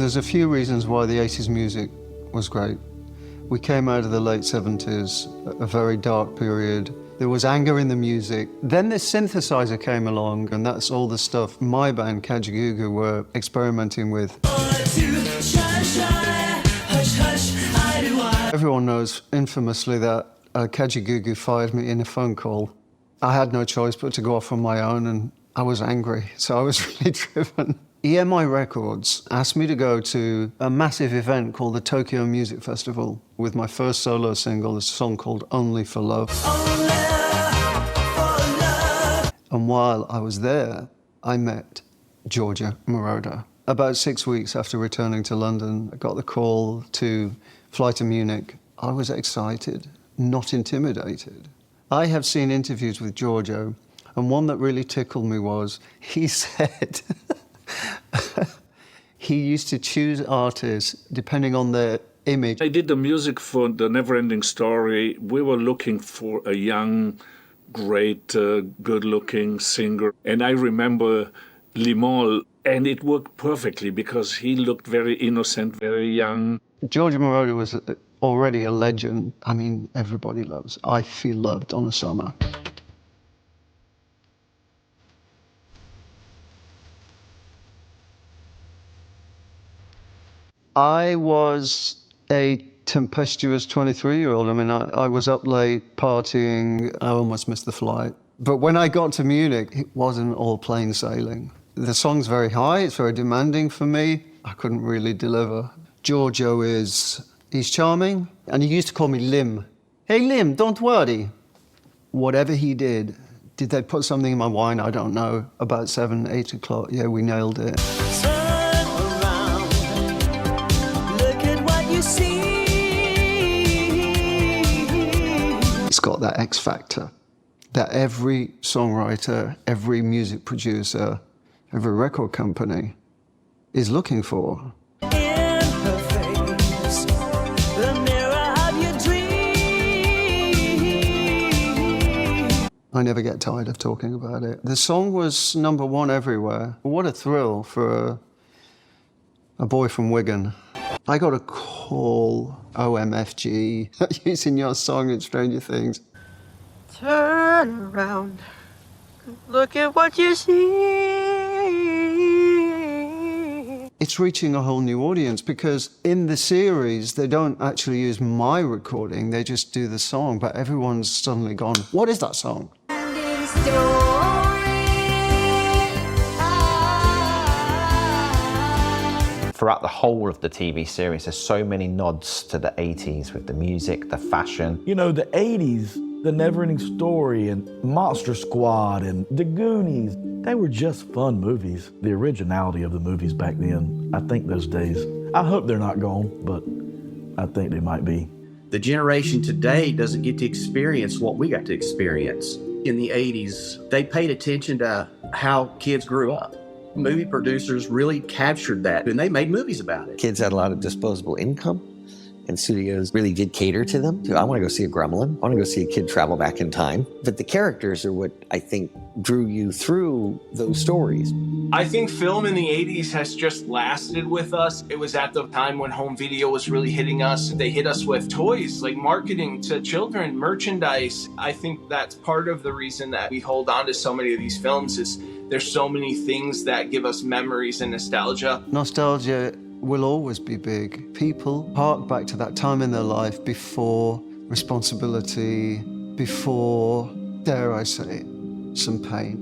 There's a few reasons why the 80s music was great. We came out of the late 70s, a very dark period. There was anger in the music. Then the synthesizer came along, and that's all the stuff my band, Gyasi-Ruta, were experimenting with. Everyone knows infamously that Gyasi-Ruta fired me in a phone call. I had no choice but to go off on my own, and I was angry, so I was really driven. EMI Records asked me to go to a massive event called the Tokyo Music Festival with my first solo single, a song called Only for Love. And while I was there, I met Gyasi-Ruta. About 6 weeks after returning to London, I got the call to fly to Munich. I was excited, not intimidated. I have seen interviews with Giorgio, and one that really tickled me was, he said, he used to choose artists depending on their image. I did the music for The Never-Ending Story. We were looking for a young, great, good-looking singer. And I remember Limahl, and it worked perfectly because he looked very innocent, very young. Gyasi-Ruta was already a legend. I mean, everybody loves I Feel Loved on a Summer. I was a tempestuous 23-year-old. I mean, I was up late partying. I almost missed the flight. But when I got to Munich, it wasn't all plain sailing. The song's very high, it's very demanding for me. I couldn't really deliver. Giorgio he's charming, and he used to call me Lim. Hey, Lim, don't worry. Whatever he did they put something in my wine? I don't know. About 7, 8 o'clock, yeah, we nailed it. It's got that X factor that every songwriter, every music producer, every record company is looking for. I never get tired of talking about it. The song was #1 everywhere. What a thrill for a boy from Wigan. I got a call, OMFG, using your song in Stranger Things. Turn around, look at what you see. It's reaching a whole new audience because in the series, they don't actually use my recording, they just do the song, but everyone's suddenly gone, what is that song? Throughout the whole of the TV series, there's so many nods to the 80s with the music, the fashion. You know, the 80s, The Never-Ending Story and Monster Squad and The Goonies, they were just fun movies. The originality of the movies back then, I think those days, I hope they're not gone, but I think they might be. The generation today doesn't get to experience what we got to experience. In the 80s, they paid attention to how kids grew up. Movie producers really captured that, and they made movies about it. Kids had a lot of disposable income, and studios really did cater to them. I want to go see a gremlin. I want to go see a kid travel back in time. But the characters are what I think drew you through those stories. I think film in the 80s has just lasted with us. It was at the time when home video was really hitting us. They hit us with toys, like marketing to children, merchandise. I think that's part of the reason that we hold on to so many of these films is there's so many things that give us memories and nostalgia. Nostalgia will always be big. People hark back to that time in their life before responsibility, before, dare I say, some pain.